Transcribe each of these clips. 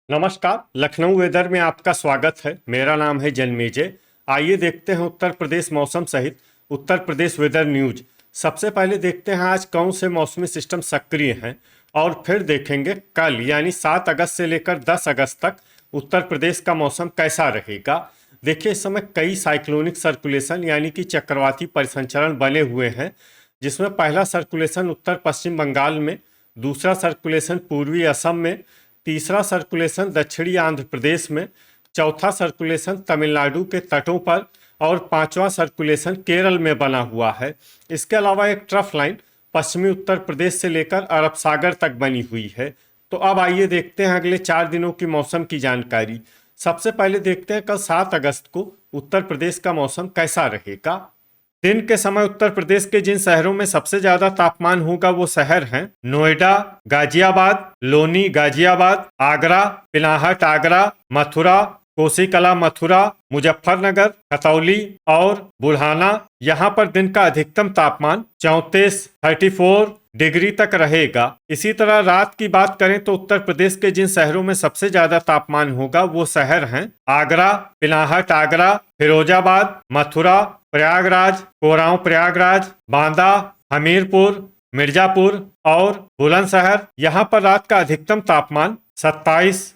नमस्कार। लखनऊ वेदर में आपका स्वागत है। मेरा नाम है जन्मेजय। आइए देखते हैं उत्तर प्रदेश मौसम सहित उत्तर प्रदेश वेदर न्यूज। सबसे पहले देखते हैं आज कौन से मौसमी सिस्टम सक्रिय हैं और फिर देखेंगे कल यानी 7 अगस्त से लेकर 10 अगस्त तक उत्तर प्रदेश का मौसम कैसा रहेगा। देखिए, इस समय कई साइक्लोनिक सर्कुलेशन यानी कि चक्रवाती परिसंचरण बने हुए हैं, जिसमें पहला सर्कुलेशन उत्तर पश्चिम बंगाल में, दूसरा सर्कुलेशन पूर्वी असम में, तीसरा सर्कुलेशन दक्षिणी आंध्र प्रदेश में, चौथा सर्कुलेशन तमिलनाडु के तटों पर और पांचवा सर्कुलेशन केरल में बना हुआ है। इसके अलावा एक ट्रफ लाइन पश्चिमी उत्तर प्रदेश से लेकर अरब सागर तक बनी हुई है। तो अब आइए देखते हैं अगले 4 दिनों की मौसम की जानकारी। सबसे पहले देखते हैं कल 7 अगस्त को उत्तर प्रदेश का मौसम कैसा रहेगा। दिन के समय उत्तर प्रदेश के जिन शहरों में सबसे ज्यादा तापमान होगा वो शहर हैं नोएडा, गाजियाबाद, लोनी गाजियाबाद, आगरा, पिनाहट आगरा, मथुरा, कोसीकला मथुरा, मुजफ्फरनगर, खतौली और बुल्हाना। यहाँ पर दिन का अधिकतम तापमान 34 डिग्री तक रहेगा। इसी तरह रात की बात करें तो उत्तर प्रदेश के जिन शहरों में सबसे ज्यादा तापमान होगा वो शहर हैं आगरा, पिनाहट आगरा, फिरोजाबाद, मथुरा, प्रयागराज, कोरांव प्रयागराज, बांदा, हमीरपुर, मिर्जापुर और बुलंदशहर। यहाँ पर रात का अधिकतम तापमान 27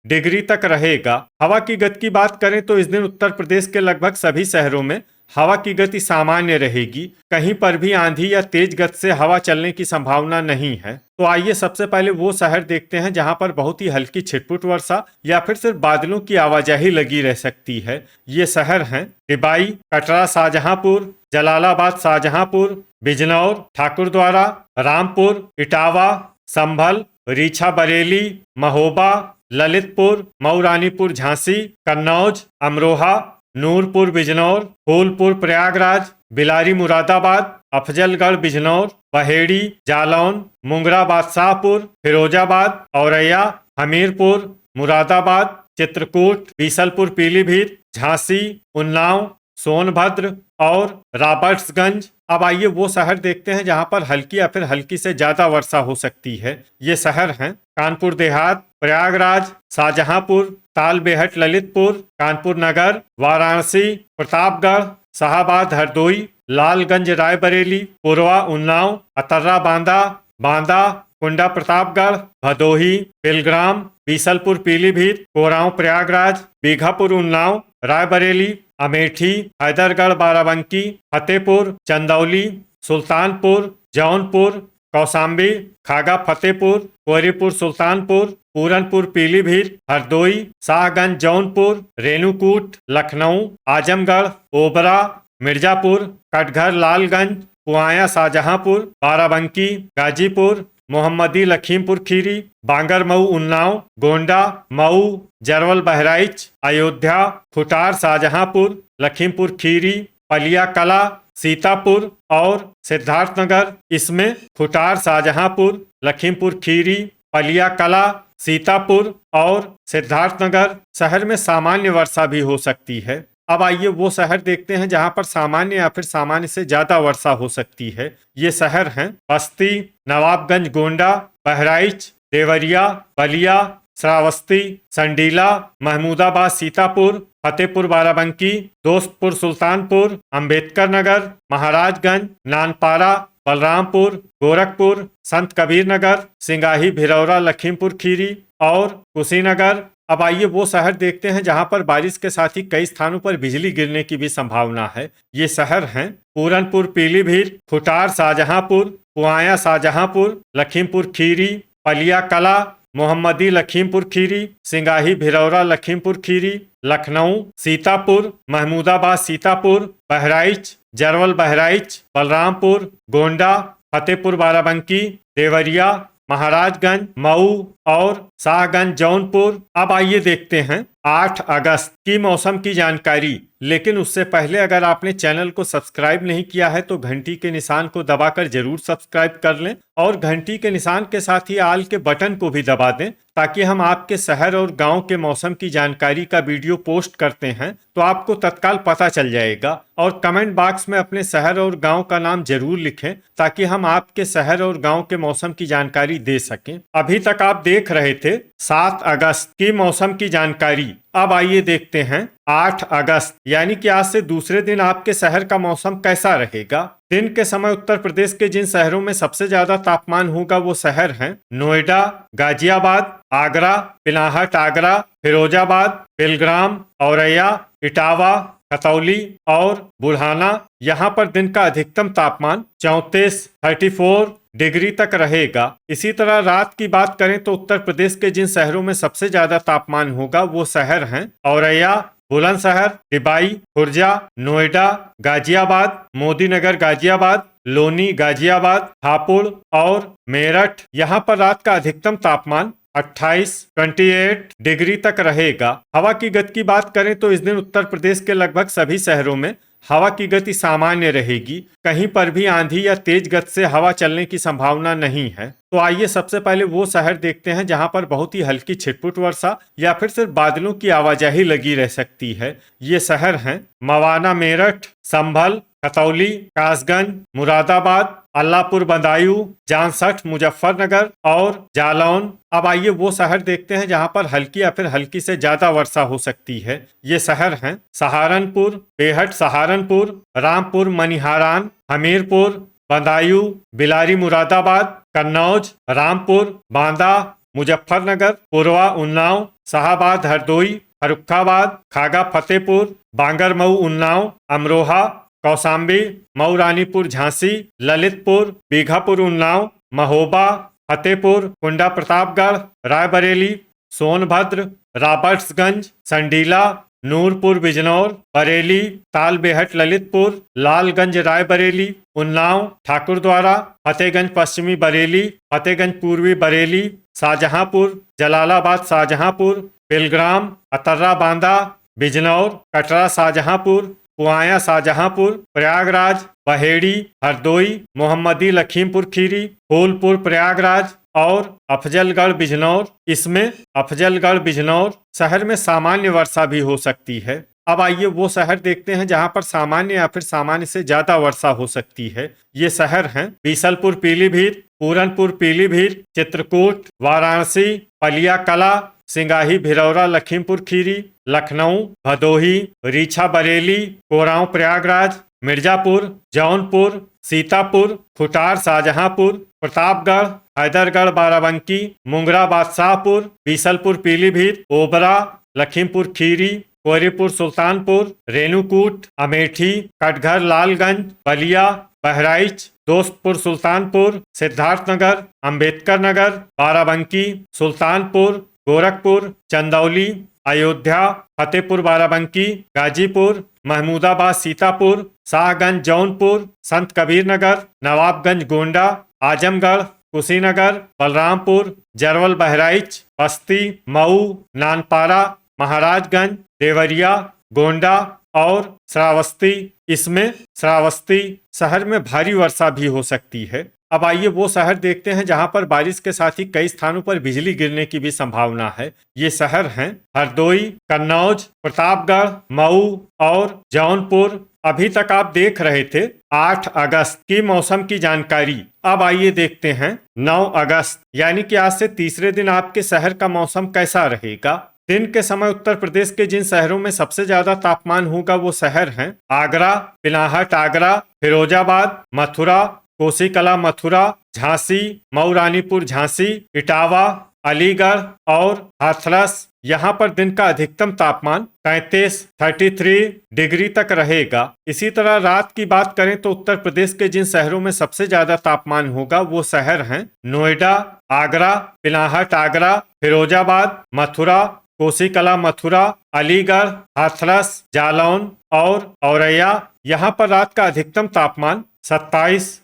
डिग्री तक रहेगा। हवा की गति की बात करें तो इस दिन उत्तर प्रदेश के लगभग सभी शहरों में हवा की गति सामान्य रहेगी। कहीं पर भी आंधी या तेज गति से हवा चलने की संभावना नहीं है। तो आइए सबसे पहले वो शहर देखते हैं जहां पर बहुत ही हल्की छिटपुट वर्षा या फिर सिर्फ बादलों की आवाजाही लगी रह सकती है। ये शहर हैं टिबाई, कटरा शाहजहांपुर, जलालाबाद शाहजहांपुर, बिजनौर, ठाकुरद्वारा, रामपुर, इटावा, संभल, रीछा बरेली, महोबा, ललितपुर, मऊ रानीपुर झांसी, कन्नौज, अमरोहा, नूरपुर बिजनौर, फूलपुर प्रयागराज, बिलारी मुरादाबाद, अफजलगढ़ बिजनौर, बहेड़ी, जालौन, मुंगरा बादशाहपुर, फिरोजाबाद, औरैया, हमीरपुर, मुरादाबाद, चित्रकूट, बीसलपुर पीलीभीत, झांसी, उन्नाव, सोनभद्र और रॉबर्ट्सगंज। अब आइए वो शहर देखते हैं जहां पर हल्की या फिर हल्की से ज्यादा वर्षा हो सकती है। ये शहर हैं कानपुर देहात, प्रयागराज, शाहजहांपुर, तालबेहट ललितपुर, कानपुर नगर, वाराणसी, प्रतापगढ़, शाहाबाद हरदोई, लालगंज रायबरेली, पुरवा उन्नाव, अतर्रा बांदा, बांदा, कुंडा प्रतापगढ़, भदोही, बिलग्राम, बीसलपुर पीलीभीत, कोरांव प्रयागराज, बीघापुर उन्नाव, रायबरेली, अमेठी, हैदरगढ़ बाराबंकी, फतेहपुर, चंदौली, सुल्तानपुर, जौनपुर, कौशाम्बी, खागा फतेहपुर, कोहरीपुर सुल्तानपुर, पूरनपुर पीलीभीत, हरदोई, शाहगंज जौनपुर, रेणुकूट, लखनऊ, आजमगढ़, ओबरा, मिर्जापुर, कटघर लालगंज, पुआया शाहजहांपुर, बाराबंकी, गाजीपुर, मोहम्मदी लखीमपुर खीरी, बांगरमऊ उन्नाव, गोंडा, मऊ, जरवल बहराइच, अयोध्या, खुटार शाहजहांपुर, लखीमपुर खीरी, पलिया कला, सीतापुर और सिद्धार्थनगर। इसमें खुटार शाहजहांपुर, लखीमपुर खीरी, पलिया कला, सीतापुर और सिद्धार्थनगर शहर में सामान्य वर्षा भी हो सकती है। अब आइए वो शहर देखते हैं जहां पर सामान्य या फिर सामान्य से ज्यादा वर्षा हो सकती है। ये शहर हैं बस्ती, नवाबगंज गोंडा, बहराइच, देवरिया, बलिया, श्रावस्ती, संडीला, महमूदाबाद सीतापुर, फतेहपुर बाराबंकी, दोस्तपुर सुल्तानपुर, अंबेडकर नगर, महाराजगंज, नानपारा, बलरामपुर, गोरखपुर, संत कबीर नगर, सिंगाही भिरौरा लखीमपुर खीरी और कुशीनगर। अब आइए वो शहर देखते हैं जहां पर बारिश के साथ ही कई स्थानों पर बिजली गिरने की भी संभावना है। ये शहर हैं पूरनपुर पीलीभीत, खुटार शाहजहांपुर, पुआया शाहजहांपुर, लखीमपुर खीरी, पलिया कला, मोहम्मदी लखीमपुर खीरी, सिंगाही भिरौरा लखीमपुर खीरी, लखनऊ, सीतापुर, महमूदाबाद सीतापुर, बहराइच, जरवल बहराइच, बलरामपुर, गोंडा, फतेहपुर बाराबंकी, देवरिया, महाराजगंज, मऊ और शाहगंज जौनपुर। अब आइए देखते हैं 8 अगस्त की मौसम की जानकारी। लेकिन उससे पहले अगर आपने चैनल को सब्सक्राइब नहीं किया है तो घंटी के निशान को दबाकर जरूर सब्सक्राइब कर लें और घंटी के निशान के साथ ही आल के बटन को भी दबा दें ताकि हम आपके शहर और गांव के मौसम की जानकारी का वीडियो पोस्ट करते हैं तो आपको तत्काल पता चल जाएगा। और कमेंट बॉक्स में अपने शहर और गांव का नाम जरूर लिखें ताकि हम आपके शहर और गांव के मौसम की जानकारी दे सकें। अभी तक आप देख रहे थे 7 अगस्त की मौसम की जानकारी। अब आइए देखते हैं 8 अगस्त यानी कि आज से दूसरे दिन आपके शहर का मौसम कैसा रहेगा। दिन के समय उत्तर प्रदेश के जिन शहरों में सबसे ज्यादा तापमान होगा वो शहर हैं नोएडा, गाजियाबाद, आगरा, पिनाहट आगरा, फिरोजाबाद, बेलग्राम, औरैया, इटावा, खतौली और बुल्हाना। यहाँ पर दिन का अधिकतम तापमान 34 डिग्री तक रहेगा। इसी तरह रात की बात करें तो उत्तर प्रदेश के जिन शहरों में सबसे ज्यादा तापमान होगा वो शहर हैं औरैया, बुलंदशहर, टिबाई, खुर्जा, नोएडा, गाजियाबाद, मोदीनगर गाजियाबाद, लोनी गाजियाबाद, हापुड़ और मेरठ। यहाँ पर रात का अधिकतम तापमान 28 डिग्री तक रहेगा। हवा की गति की बात करें तो इस दिन उत्तर प्रदेश के लगभग सभी शहरों में हवा की गति सामान्य रहेगी। कहीं पर भी आंधी या तेज गति से हवा चलने की संभावना नहीं है। तो आइए सबसे पहले वो शहर देखते हैं जहां पर बहुत ही हल्की छिटपुट वर्षा या फिर सिर्फ बादलों की आवाजाही लगी रह सकती है। ये शहर हैं मवाना, मेरठ, संभल, खतौली, कासगंज, मुरादाबाद, अल्लाहपुर, बदायूं, जानसठ, मुजफ्फरनगर और जालौन। अब आइए वो शहर देखते हैं जहां पर हल्की या फिर हल्की से ज्यादा वर्षा हो सकती है। ये शहर हैं सहारनपुर, बेहट सहारनपुर, रामपुर मनिहारान, हमीरपुर, बदायूं, बिलारी मुरादाबाद, कन्नौज, रामपुर, बांदा, मुजफ्फरनगर, पुरवा उन्नाव, शाहाबाद हरदोई, फर्रुखाबाद, खागा फतेहपुर, बांगरमऊ उन्नाव, अमरोहा, कौशाम्बी, मऊ रानीपुर झांसी, ललितपुर, बीघापुर उन्नाव, महोबा, फतेहपुर, कुंडा प्रतापगढ़, रायबरेली, सोनभद्र, रॉबर्ट्सगंज, संडीला, नूरपुर बिजनौर, बरेली, तालबेहट ललितपुर, लालगंज रायबरेली, उन्नाव, ठाकुरद्वारा, फतेहगंज पश्चिमी बरेली, फतेहगंज पूर्वी बरेली, शाहजहांपुर, जलालाबाद शाहजहांपुर, बेलग्राम, अतर्रा बांदा, बिजनौर, कटरा शाहजहांपुर, पुआया शाहजहांपुर, प्रयागराज, बहेड़ी, हरदोई, मोहम्मदी लखीमपुर खीरी, फूलपुर प्रयागराज और अफजलगढ़ बिजनौर। इसमें अफजलगढ़ बिजनौर शहर में सामान्य वर्षा भी हो सकती है। अब आइए वो शहर देखते हैं जहां पर सामान्य या फिर सामान्य से ज्यादा वर्षा हो सकती है। ये शहर हैं बीसलपुर पीलीभीत, पूरनपुर पीलीभीत, चित्रकूट, वाराणसी, पलिया कला, सिंगाही भिरौरा लखीमपुर खीरी, लखनऊ, भदोही, रीछा बरेली, कोरांव प्रयागराज, मिर्जापुर, जौनपुर, सीतापुर, खुटार शाहजहांपुर, प्रतापगढ़, हैदरगढ़ बाराबंकी, मुंगरा बादशाहपुर, बीसलपुर पीलीभीत, ओबरा, लखीमपुर खीरी, कोरीपुर सुल्तानपुर, रेणुकूट, अमेठी, कटघर लालगंज, बलिया, बहराइच, दोस्तपुर सुल्तानपुर, सिद्धार्थनगर, अंबेडकर नगर, बाराबंकी, सुल्तानपुर, गोरखपुर, चंदौली, अयोध्या, फतेहपुर बाराबंकी, गाजीपुर, महमूदाबाद सीतापुर, शाहगंज जौनपुर, संत कबीर नगर, नवाबगंज गोंडा, आजमगढ़, कुशीनगर, बलरामपुर, जरवल बहराइच, बस्ती, मऊ, नानपारा, महाराजगंज, देवरिया, गोंडा और श्रावस्ती। इसमें श्रावस्ती शहर में भारी वर्षा भी हो सकती है। अब आइए वो शहर देखते हैं जहां पर बारिश के साथ ही कई स्थानों पर बिजली गिरने की भी संभावना है। ये शहर हैं हरदोई, कन्नौज, प्रतापगढ़, मऊ और जौनपुर। अभी तक आप देख रहे थे 8 अगस्त की मौसम की जानकारी। अब आइए देखते हैं 9 अगस्त यानी कि आज से तीसरे दिन आपके शहर का मौसम कैसा रहेगा। दिन के समय उत्तर प्रदेश के जिन शहरों में सबसे ज्यादा तापमान होगा वो शहर हैं आगरा, पिनाहट आगरा, फिरोजाबाद, मथुरा, कोसीकला मथुरा, झांसी, मऊ रानीपुर झांसी, इटावा, अलीगढ़ और हाथरस। यहाँ पर दिन का अधिकतम तापमान 33 डिग्री तक रहेगा। इसी तरह रात की बात करें तो उत्तर प्रदेश के जिन शहरों में सबसे ज्यादा तापमान होगा वो शहर हैं नोएडा, आगरा, पिनाहट आगरा, फिरोजाबाद, मथुरा, कोसीकला मथुरा, अलीगढ़, हाथरस, जालौन और औरैया। यहाँ पर रात का अधिकतम तापमान 27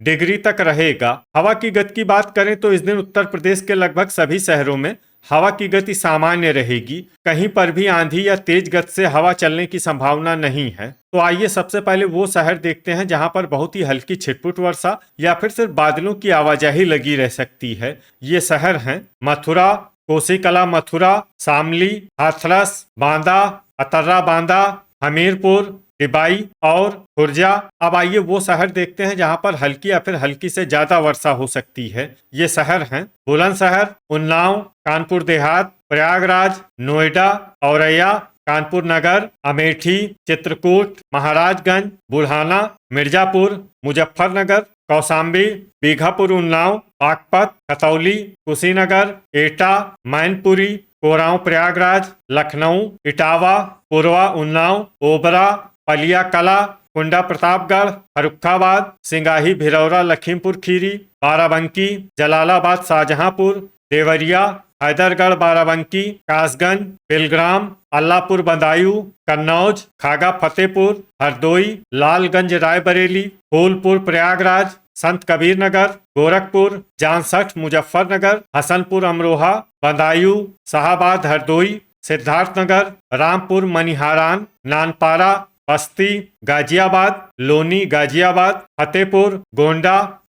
डिग्री तक रहेगा। हवा की गति की बात करें तो इस दिन उत्तर प्रदेश के लगभग सभी शहरों में हवा की गति सामान्य रहेगी। कहीं पर भी आंधी या तेज गति से हवा चलने की संभावना नहीं है। तो आइए सबसे पहले वो शहर देखते हैं जहां पर बहुत ही हल्की छिटपुट वर्षा या फिर सिर्फ बादलों की आवाजाही लगी रह सकती है। ये शहर हैं मथुरा, कोसीकला मथुरा, शामली, हाथरस, बांदा, अतर्रा बांदा, हमीरपुर, टिबाई और खुर्जा। अब आइए वो शहर देखते हैं जहां पर हल्की या फिर हल्की से ज्यादा वर्षा हो सकती है। ये शहर हैं बुलंदशहर, उन्नाव, कानपुर देहात, प्रयागराज, नोएडा, औरैया, कानपुर नगर, अमेठी, चित्रकूट, महाराजगंज, बुल्हाना, मिर्जापुर, मुजफ्फरनगर, कौशाम्बी, बीघापुर, उन्नाव, बागपत, खतौली, कुशीनगर, एटा, मैनपुरी, कोरांव, प्रयागराज, लखनऊ, इटावा, पूर्वा, उन्नाव, ओबरा, पलिया कला, कुंडा प्रतापगढ़, फर्रुखाबाद, सिंगाही, भिलौरा, लखीमपुर खीरी, बाराबंकी, जलालाबाद, शाहजहांपुर, देवरिया, हैदरगढ़, बाराबंकी, कासगंज, बिलग्राम, अल्लाहपुर, बदायूं, कन्नौज, खागा, फतेहपुर, हरदोई, लालगंज, रायबरेली, फूलपुर, प्रयागराज, संत कबीर नगर, गोरखपुर, जामसठ, मुजफ्फरनगर, हसनपुर, अमरोहा, बदायूं, शाहाबाद, हरदोई, सिद्धार्थनगर, रामपुर, मनिहारान, नानपारा, बस्ती, गाजियाबाद, लोनी, गाजियाबाद, फतेहपुर, गोंडा,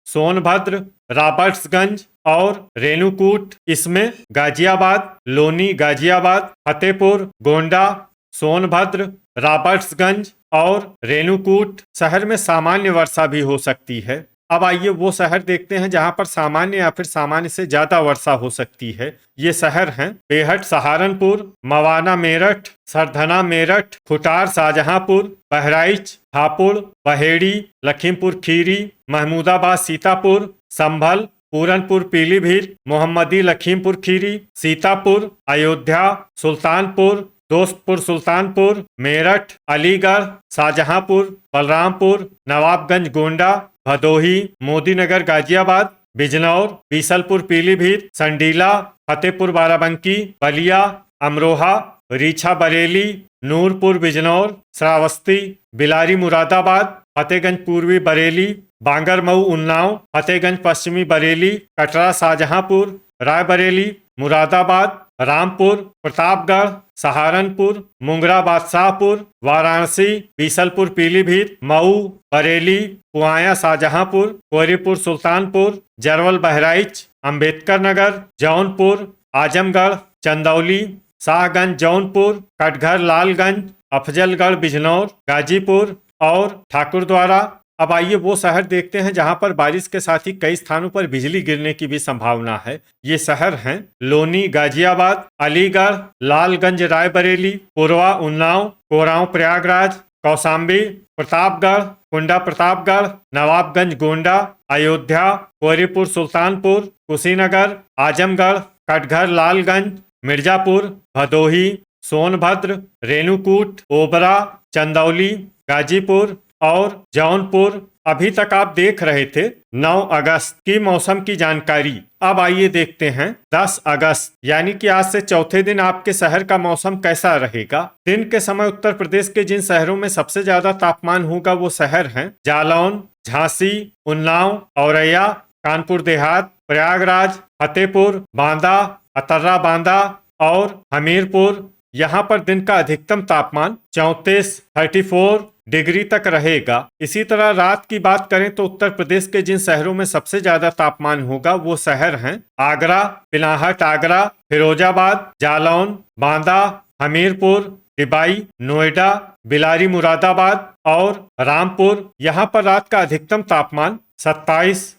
सोनभद्र, रॉबर्ट्सगंज और रेणुकूट। इसमें गाजियाबाद, लोनी, गाजियाबाद, फतेहपुर, गोंडा, सोनभद्र, रॉबर्ट्सगंज और रेणुकूट शहर में सामान्य वर्षा भी हो सकती है। अब आइए वो शहर देखते हैं जहां पर सामान्य या फिर सामान्य से ज्यादा वर्षा हो सकती है। ये शहर हैं बेहट, सहारनपुर, मवाना, मेरठ, सरधना, मेरठ, खुटार, शाहजहांपुर, बहराइच, हापुड़, बहेड़ी, लखीमपुर खीरी, महमूदाबाद, सीतापुर, संभल, पूरनपुर, पीलीभीत, मोहम्मदी, लखीमपुर खीरी, सीतापुर, अयोध्या, सुल्तानपुर, दोस्तपुर, सुल्तानपुर, मेरठ, अलीगढ़, शाहजहांपुर, बलरामपुर, नवाबगंज, गोंडा, भदोही, मोदीनगर, गाजियाबाद, बिजनौर, बीसलपुर, पीलीभीत, संडीला, फतेहपुर, बाराबंकी, बलिया, अमरोहा, रीछा, बरेली, नूरपुर, बिजनौर, श्रावस्ती, बिलारी, मुरादाबाद, फतेहगंज पूर्वी, बरेली, बांगरमऊ, उन्नाव, फतेहगंज पश्चिमी, बरेली, कटरा, शाहजहांपुर, रायबरेली, मुरादाबाद, रामपुर, प्रतापगढ़, सहारनपुर, मुंगरा, बादशाहपुर, वाराणसी, बीसलपुर, पीलीभीत, मऊ, बरेली, पुआया, शाहजहांपुर, कोरीपुर, सुल्तानपुर, जरवल, बहराइच, अंबेडकर नगर, जौनपुर, आजमगढ़, चंदौली, शाहगंज, जौनपुर, कटघर, लालगंज, अफजलगढ़, बिजनौर, गाजीपुर और ठाकुरद्वारा। अब आइए वो शहर देखते हैं जहां पर बारिश के साथ ही कई स्थानों पर बिजली गिरने की भी संभावना है। ये शहर हैं लोनी, गाजियाबाद, अलीगढ़, लालगंज, रायबरेली, पूर्वा, उन्नाव, कोरांव, प्रयागराज, कौशाम्बी, प्रतापगढ़, कुंडा प्रतापगढ़, नवाबगंज, गोंडा, अयोध्या, कोरीपुर, सुल्तानपुर, कुशीनगर, आजमगढ़, कटघर, लालगंज, मिर्जापुर, भदोही, सोनभद्र, रेणुकूट, ओबरा, चंदौली, गाजीपुर और जौनपुर। अभी तक आप देख रहे थे 9 अगस्त की मौसम की जानकारी। अब आइए देखते हैं 10 अगस्त यानी कि आज से चौथे दिन आपके शहर का मौसम कैसा रहेगा। दिन के समय उत्तर प्रदेश के जिन शहरों में सबसे ज्यादा तापमान होगा वो शहर हैं जालौन, झांसी, उन्नाव, औरैया, कानपुर देहात, प्रयागराज, फतेहपुर, बांदा, अतर्रा बांदा और हमीरपुर। यहाँ पर दिन का अधिकतम तापमान 34 डिग्री तक रहेगा। इसी तरह रात की बात करें तो उत्तर प्रदेश के जिन शहरों में सबसे ज्यादा तापमान होगा वो शहर हैं आगरा, पिनाहट, आगरा, फिरोजाबाद, जालौन, बांदा, हमीरपुर, टिबाई, नोएडा, बिलारी, मुरादाबाद और रामपुर। यहाँ पर रात का अधिकतम तापमान 27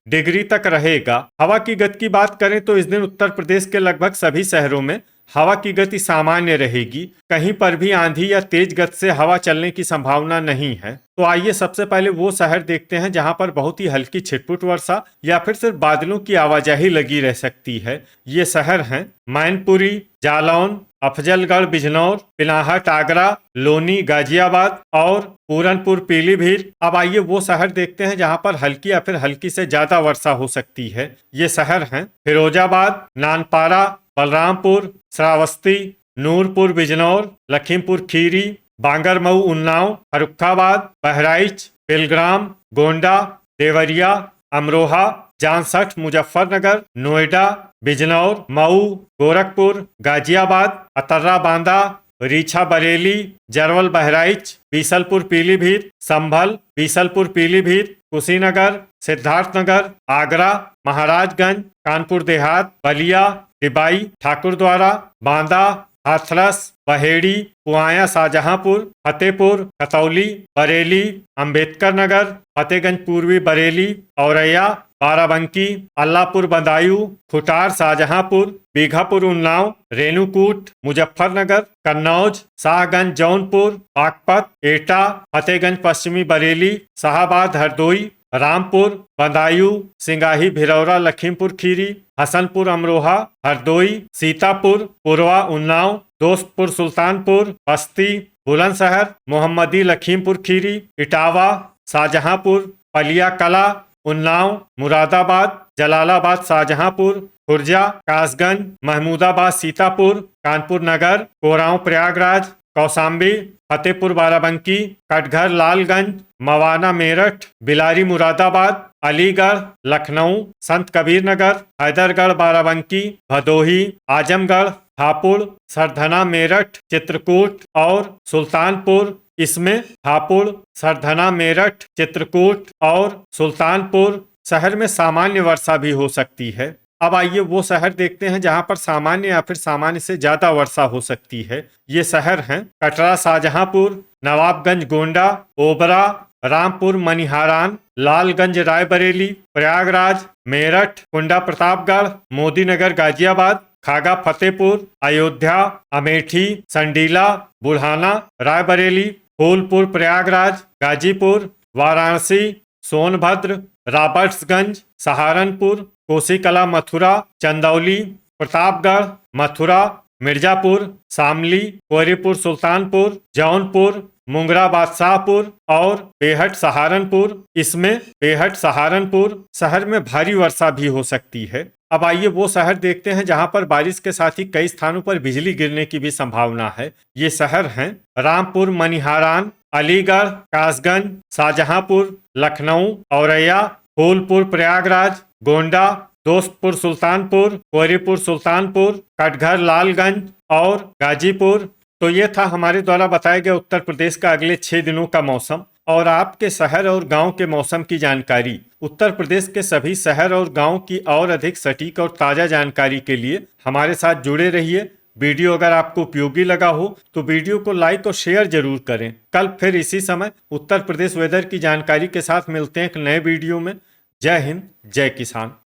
डिग्री तक रहेगा। हवा की गति की बात करें तो इस दिन उत्तर प्रदेश के लगभग सभी शहरों में हवा की गति सामान्य रहेगी। कहीं पर भी आंधी या तेज गति से हवा चलने की संभावना नहीं है। तो आइए सबसे पहले वो शहर देखते हैं जहां पर बहुत ही हल्की छिटपुट वर्षा या फिर सिर्फ बादलों की आवाजाही लगी रह सकती है। ये शहर हैं मैनपुरी, जालौन, अफजलगढ़, बिजनौर, पिनाहट, आगरा, लोनी, गाजियाबाद और पूरनपुर, पीलीभीत। अब आइए वो शहर देखते हैं जहां पर हल्की या फिर हल्की से ज्यादा वर्षा हो सकती है। ये शहर हैं फिरोजाबाद, नानपारा, बलरामपुर, श्रावस्ती, नूरपुर, बिजनौर, लखीमपुर खीरी, बांगरमऊ, उन्नाव, फर्रुखाबाद, बहराइच, बिलग्राम, गोंडा, देवरिया, अमरोहा, जामसठ, मुजफ्फरनगर, नोएडा, बिजनौर, मऊ, गोरखपुर, गाजियाबाद, अतर्रा बांदा, रीछा, बरेली, जरवल, बहराइच, बीसलपुर, पीलीभीत, संभल, बीसलपुर, पीलीभीत, कुशीनगर, सिद्धार्थनगर, आगरा, महाराजगंज, कानपुर देहात, बलिया, टिबाई, ठाकुरद्वारा, बांदा, हाथरस, बहेड़ी, पुआया शाहजहांपुर, फतेहपुर, खतौली, बरेली, अंबेडकर नगर, फतेहगंज पूर्वी बरेली, औरैया, बाराबंकी, अल्लाहपुर बदायूं, खुटार शाहजहांपुर, बीघापुर उन्नाव, रेणुकूट, मुजफ्फरनगर, कन्नौज, शाहगंज जौनपुर, बागपत, एटा, फतेहगंज पश्चिमी बरेली, शाहाबाद हरदोई, रामपुर, बदायूं, सिंगाही भिरौरा लखीमपुर खीरी, हसनपुर अमरोहा, हरदोई, सीतापुर, पुरवा उन्नाव, दोस्तपुर सुल्तानपुर, बस्ती, बुलंदशहर, मोहम्मदी लखीमपुर खीरी, इटावा, शाहजहांपुर, पलिया कला, उन्नाव, मुरादाबाद, जलालाबाद शाहजहांपुर, खुर्जा, कासगंज, महमूदाबाद सीतापुर, कानपुर नगर, कोरांव प्रयागराज, कौसाम्बी, फतेहपुर बाराबंकी, कटघर लालगंज, मवाना मेरठ, बिलारी मुरादाबाद, अलीगढ़, लखनऊ, संत कबीर नगर, हैदरगढ़ बाराबंकी, भदोही, आजमगढ़, हापुड़, सरधना मेरठ, चित्रकूट और सुल्तानपुर। इसमें हापुड़, सरधना मेरठ, चित्रकूट और सुल्तानपुर शहर में सामान्य वर्षा भी हो सकती है। अब आइए वो शहर देखते हैं जहां पर सामान्य या फिर सामान्य से ज्यादा वर्षा हो सकती है। ये शहर हैं कटरा शाहजहांपुर, नवाबगंज गोंडा, ओबरा, रामपुर मनिहारान, लालगंज रायबरेली, प्रयागराज, मेरठ, कुंडा प्रतापगढ़, मोदीनगर गाजियाबाद, खागा फतेहपुर, अयोध्या, अमेठी, संडीला, बुढ़ाना, रायबरेली, फूलपुर प्रयागराज, गाजीपुर, वाराणसी, सोनभद्र, रॉबर्ट्सगंज, सहारनपुर, कोसीकला मथुरा, चंदौली, प्रतापगढ़, मथुरा, मिर्जापुर, शामली, कोहरीपुर सुल्तानपुर, जौनपुर, मुंगरा बादशाहपुर और बेहट सहारनपुर। इसमें बेहट सहारनपुर शहर में भारी वर्षा भी हो सकती है। अब आइए वो शहर देखते हैं जहां पर बारिश के साथ ही कई स्थानों पर बिजली गिरने की भी संभावना है। ये शहर हैं रामपुर मनिहारान, अलीगढ़, कासगंज, शाहजहांपुर, लखनऊ, औरैया, फूलपुर प्रयागराज, गोंडा, दोस्तपुर सुल्तानपुर, कोहरीपुर सुल्तानपुर, कटघर लालगंज और गाजीपुर। तो ये था हमारे द्वारा बताया गया उत्तर प्रदेश का अगले 6 दिनों का मौसम और आपके शहर और गांव के मौसम की जानकारी। उत्तर प्रदेश के सभी शहर और गांव की और अधिक सटीक और ताज़ा जानकारी के लिए हमारे साथ जुड़े रहिए। वीडियो अगर आपको उपयोगी लगा हो तो वीडियो को लाइक और शेयर जरूर करें। कल फिर इसी समय उत्तर प्रदेश वेदर की जानकारी के साथ मिलते हैं एक नए वीडियो में। जय हिंद, जय किसान।